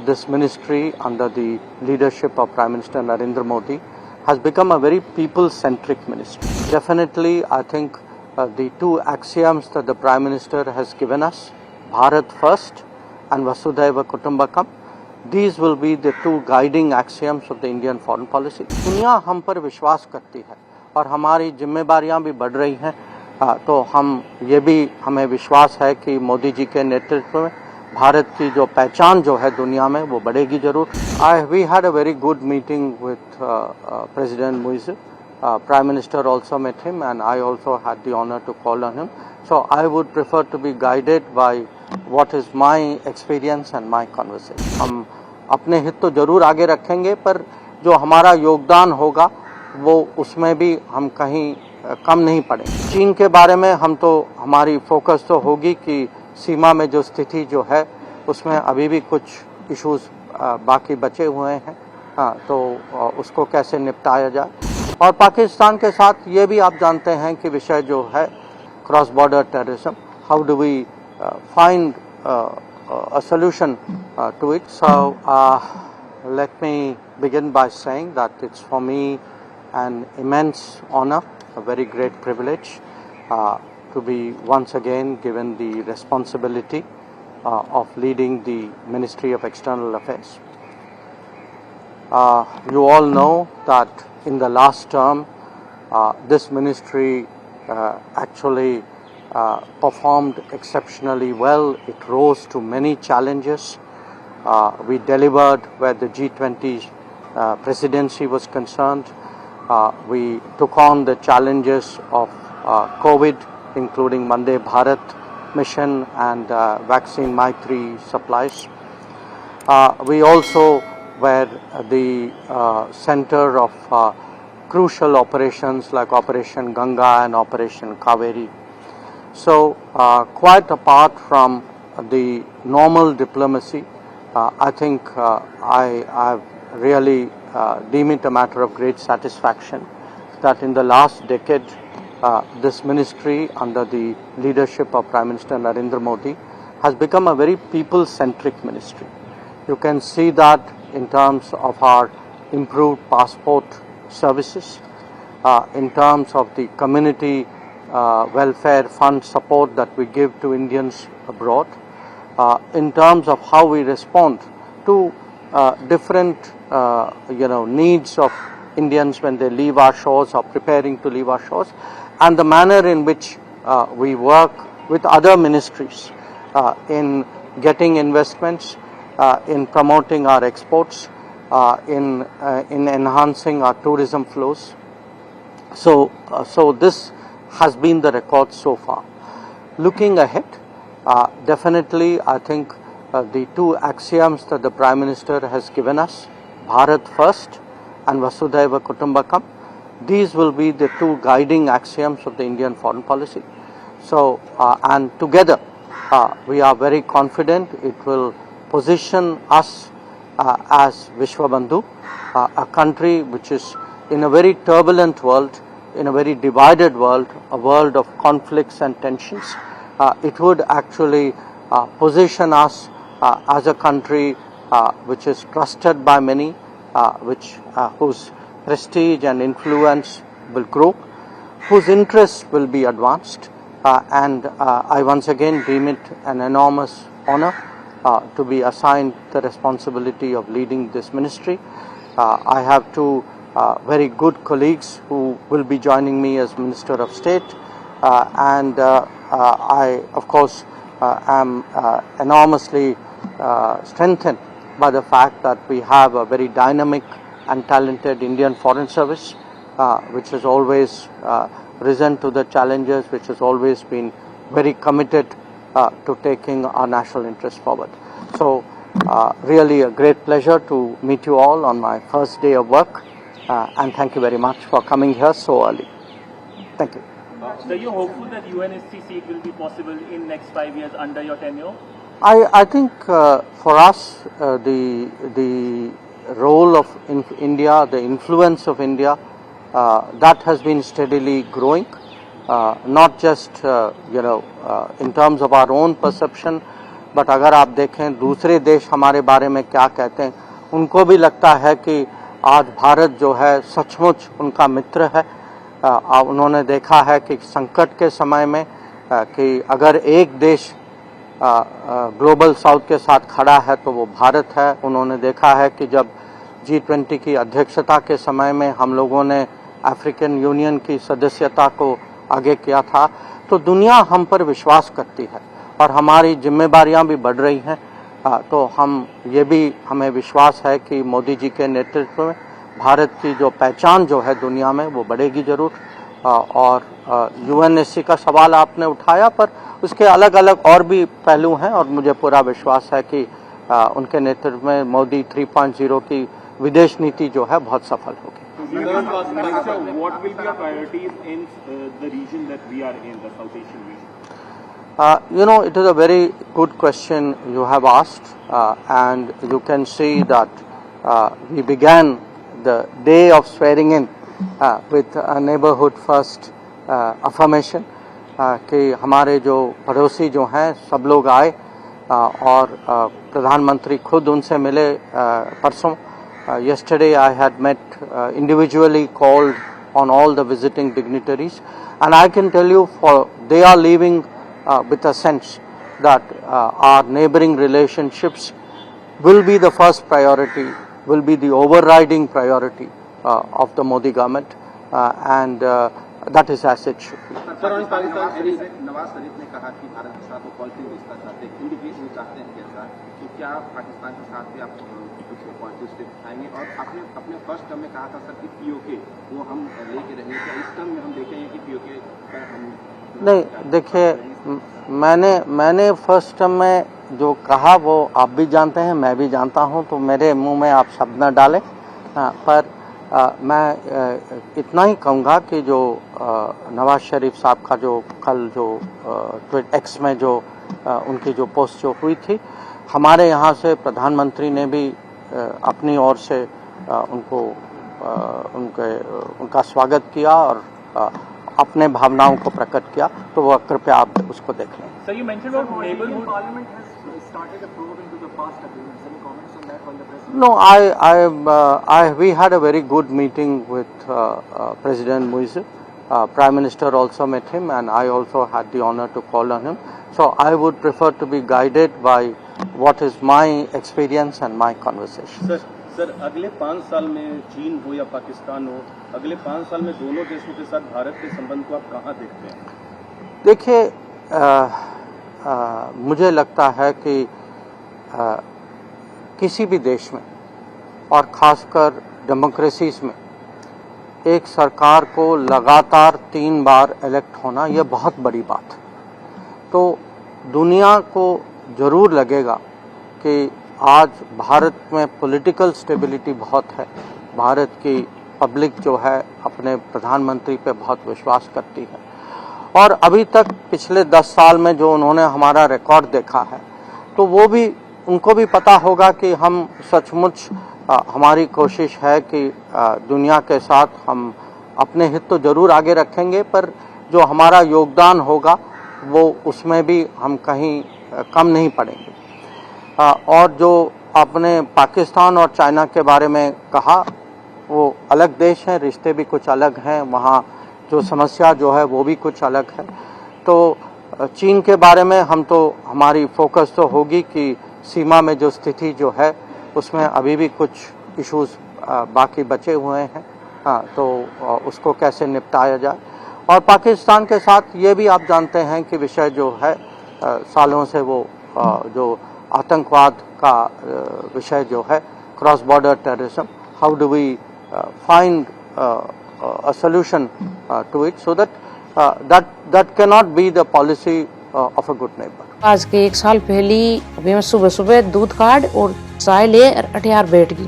this ministry under the leadership of Prime Minister Narendra Modi has become a very people-centric ministry. Definitely, I think the two axioms that the Prime Minister has given us, Bharat First and Vasudhaiva Kutumbakam, these will be the two guiding axioms of the Indian foreign policy. दुनिया हम पर विश्वास करती है और हमारी जिम्मेदारियां भी बढ़ रही हैं, तो हमें विश्वास है कि मोदी जी के नेतृत्व में भारत की जो पहचान जो है दुनिया में वो बढ़ेगी जरूर. We had a very good meeting with President Muizu. Prime Minister also met him and I also had the honor to call on him. So I would prefer to be guided by what is my experience and my conversation. हम अपने हित तो जरूर आगे रखेंगे, पर जो हमारा योगदान होगा वो उसमें भी हम कहीं कम नहीं पड़ेंगे. चीन के बारे में हमारी फोकस तो होगी कि सीमा में जो स्थिति जो है उसमें अभी भी कुछ इश्यूज बाकी बचे हुए हैं, तो उसको कैसे निपटाया जाए. और पाकिस्तान के साथ ये भी आप जानते हैं कि विषय जो है cross border terrorism, how do we find a solution to it. So let me begin by saying that it's for me an immense honor, a very great privilege to be once again given the responsibility of leading the Ministry of External Affairs. You all know that in the last term this ministry actually performed exceptionally well. It rose to many challenges. We delivered where the G20 presidency was concerned. We took on the challenges of COVID, including Vande Bharat mission and vaccine Maitri supplies. We also were the center of crucial operations like Operation Ganga and Operation Kaveri. So quite apart from the normal diplomacy, I think I really deem it a matter of great satisfaction that in the last decade this ministry under the leadership of Prime Minister Narendra Modi has become a very people-centric ministry. You can see that in terms of our improved passport services, in terms of the community welfare fund support that we give to Indians abroad, in terms of how we respond to different needs of Indians when they leave our shores or preparing to leave our shores, and the manner in which we work with other ministries in getting investments, in promoting our exports, in enhancing our tourism flows. So this has been the record so far. Looking ahead, definitely I think the two axioms that the Prime Minister has given us, Bharat First and Vasudhaiva Kutumbakam, these will be the two guiding axioms of the Indian foreign policy. So and together we are very confident it will position us as Vishwabandhu, a country which is in a very turbulent world, in a very divided world, a world of conflicts and tensions. It would actually position us as a country which is trusted by many, whose prestige and influence will grow, whose interests will be advanced, and I once again deem it an enormous honor to be assigned the responsibility of leading this ministry. I have two very good colleagues who will be joining me as Minister of State, and I of course am enormously strengthened by the fact that we have a very dynamic and talented Indian Foreign Service which has always risen to the challenges, which has always been very committed to taking our national interests forward. So really a great pleasure to meet you all on my first day of work, and thank you very much for coming here so early. Thank you. So you're hopeful that UNSC seat will be possible in next 5 years under your tenure? I think for us the role of India, the influence of India, that has been steadily growing, not just in terms of our own perception, but अगर आप देखें दूसरे देश हमारे बारे में क्या कहते हैं, उनको भी लगता है कि आज भारत जो है सचमुच उनका मित्र है। उन्होंने देखा है कि संकट के समय में कि अगर एक देश ग्लोबल साउथ के साथ खड़ा है तो वो भारत है। उन्होंने देखा है कि जब G20 की अध्यक्षता के समय में हम लोगों ने अफ्रीकन यूनियन की सदस्यता को आगे किया था, तो दुनिया हम पर विश्वास करती है और हमारी जिम्मेदारियां भी बढ़ रही हैं। तो हमें विश्वास है कि मोदी जी के नेतृत्व में भारत की जो पहचान जो है दुनिया में वो बढ़ेगी जरूर। और UNSC का सवाल आपने उठाया, पर उसके अलग अलग और भी पहलू हैं और मुझे पूरा विश्वास है कि उनके नेतृत्व में मोदी 3.0 की विदेश नीति जो है बहुत सफल होगी। What will be your priorities in the region that we are in, the South Asian region? It is a very good question you have asked, and you can see that we began the day of swearing in with a neighborhood first affirmation कि हमारे जो पड़ोसी जो हैं सब लोग आए और प्रधानमंत्री खुद उनसे मिले परसों। Yesterday I had met individually called on all the visiting dignitaries, and I can tell you they are leaving with a sense that our neighboring relationships will be the first priority, will be the overriding priority of the Modi government, and that is as it should be. Nawaz Sharif ने कहा कि भारत के साथ वो positive रिश्ता चाहते हैं, indication चाहते हैं के साथ, तो क्या पाकिस्तान के साथ भी आप कुछ पॉजिटिव स्टेप उठाएंगे? और आपने अपने फर्स्ट टर्म में कहा था सर कि POK वो हम लेके रहेंगे, क्या इस टर्म में हम देखेंगे कि POK पर हम नहीं? देखिए, मैंने फर्स्ट टर्म में जो कहा वो आप भी जानते हैं, मैं भी जानता हूं, तो मेरे मुंह में आप शब्द न डालें। पर मैं इतना ही कहूँगा कि जो नवाज शरीफ साहब का जो कल जो X में जो उनकी जो पोस्ट जो हुई थी, हमारे यहाँ से प्रधानमंत्री ने भी अपनी ओर से उनका स्वागत किया और अपने भावनाओं को प्रकट किया, तो वो कृपया आप उसको देख लें। So you mentioned about neighborhood. Parliament has started a probe into the past agreements. Any comments on that while the president? No, we had a very good meeting with President Muiz. Prime Minister also met him, and I also had the honor to call on him. So I would prefer to be guided by what is my experience and my conversation. Sir अगले 5 साल में चीन हो या पाकिस्तान हो, अगले 5 साल में दोनों देशों के साथ भारत के संबंध को आप कहाँ देखते हैं? देखिए, मुझे लगता है कि किसी भी देश में और खासकर डेमोक्रेसीज में एक सरकार को लगातार 3 बार इलेक्ट होना यह बहुत बड़ी बात है। तो दुनिया को जरूर लगेगा कि आज भारत में पॉलिटिकल स्टेबिलिटी बहुत है, भारत की पब्लिक जो है अपने प्रधानमंत्री पे बहुत विश्वास करती है, और अभी तक पिछले 10 साल में जो उन्होंने हमारा रिकॉर्ड देखा है, तो वो भी उनको भी पता होगा कि हम सचमुच हमारी कोशिश है कि दुनिया के साथ हम अपने हित तो जरूर आगे रखेंगे, पर जो हमारा योगदान होगा वो उसमें भी हम कहीं कम नहीं पड़ेंगे। और जो आपने पाकिस्तान और चाइना के बारे में कहा, वो अलग देश हैं, रिश्ते भी कुछ अलग हैं, वहाँ जो समस्या जो है वो भी कुछ अलग है। तो चीन के बारे में हमारी फोकस तो होगी कि सीमा में जो स्थिति जो है उसमें अभी भी कुछ इश्यूज बाकी बचे हुए हैं, तो उसको कैसे निपटाया जाए। और पाकिस्तान के साथ ये भी आप जानते हैं कि विषय जो है सालों से वो जो आतंकवाद का विषय जो है, cross border terrorism, how do we find a solution to it so that cannot be the policy of a good neighbor. आज के 1 साल पहले अभी मैं सुबह सुबह दूध काट और चाय ले अठियार बैठ गई,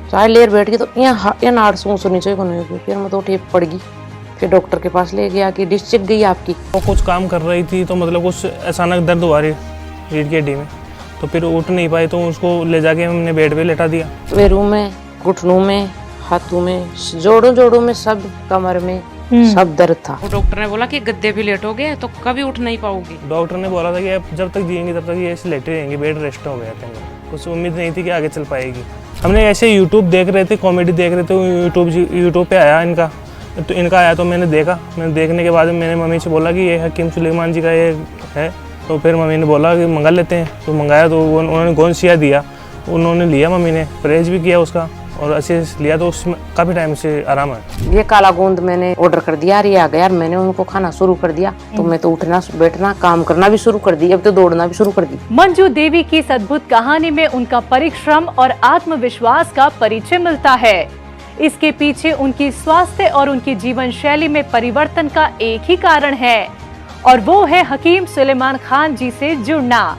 चाय लेर बैठ गई तो यहाँ नाड़ सुनी चाहिए नहीं हुई, फिर मैं तो उठी पड़ गई, फिर डॉक्टर के पास ले गया कि डिश चिक गई आपकी। वो कुछ काम कर रही थी तो मतलब कुछ अचानक दर्द हुआ रही रीढ़ की हड्डी में, तो फिर उठ नहीं पाई, तो उसको ले जाके हमने बेड पे लेटा दिया। पैरों में, घुटनों में, हाथों में, जोड़ों में, सब कमर में सब दर्द था। वो डॉक्टर ने बोला कि गद्दे भी लेट हो गए तो कभी उठ नहीं पाओगे। डॉक्टर ने बोला था कि आप जब तक जिएंगे तब तक ये ऐसे लेटे रहेंगे, बेड रेस्ट हो गया था। कुछ उम्मीद नहीं थी कि आगे चल पाएगी। हमने ऐसे यूट्यूब देख रहे थे, कॉमेडी देख रहे थे, यूट्यूब पे आया इनका आया तो मैंने देखा। मैंने देखने के बाद मैंने मम्मी से बोला कि ये हकीम सुलेमान जी का ये है। तो फिर मम्मी ने बोला कि मंगा लेते हैं। तो मंगाया तो उन्होंने गोंसिया दिया, उन्होंने लिया, मम्मी ने परहेज भी किया उसका और अच्छे से लिया, तो उसमें काफ़ी टाइम से आराम है। ये काला गोंद मैंने ऑर्डर कर दिया, ये आ गया। मैंने उनको खाना शुरू कर दिया तो मैं तो उठना बैठना काम करना भी शुरू कर दी, अब तो दौड़ना भी शुरू कर दी। मंजू देवी की इस अद्भुत कहानी में उनका परिश्रम और आत्मविश्वास का परिचय मिलता है। इसके पीछे उनकी स्वास्थ्य और उनकी जीवन शैली में परिवर्तन का एक ही कारण है और वो है हकीम सुलेमान खान जी से जुड़ना।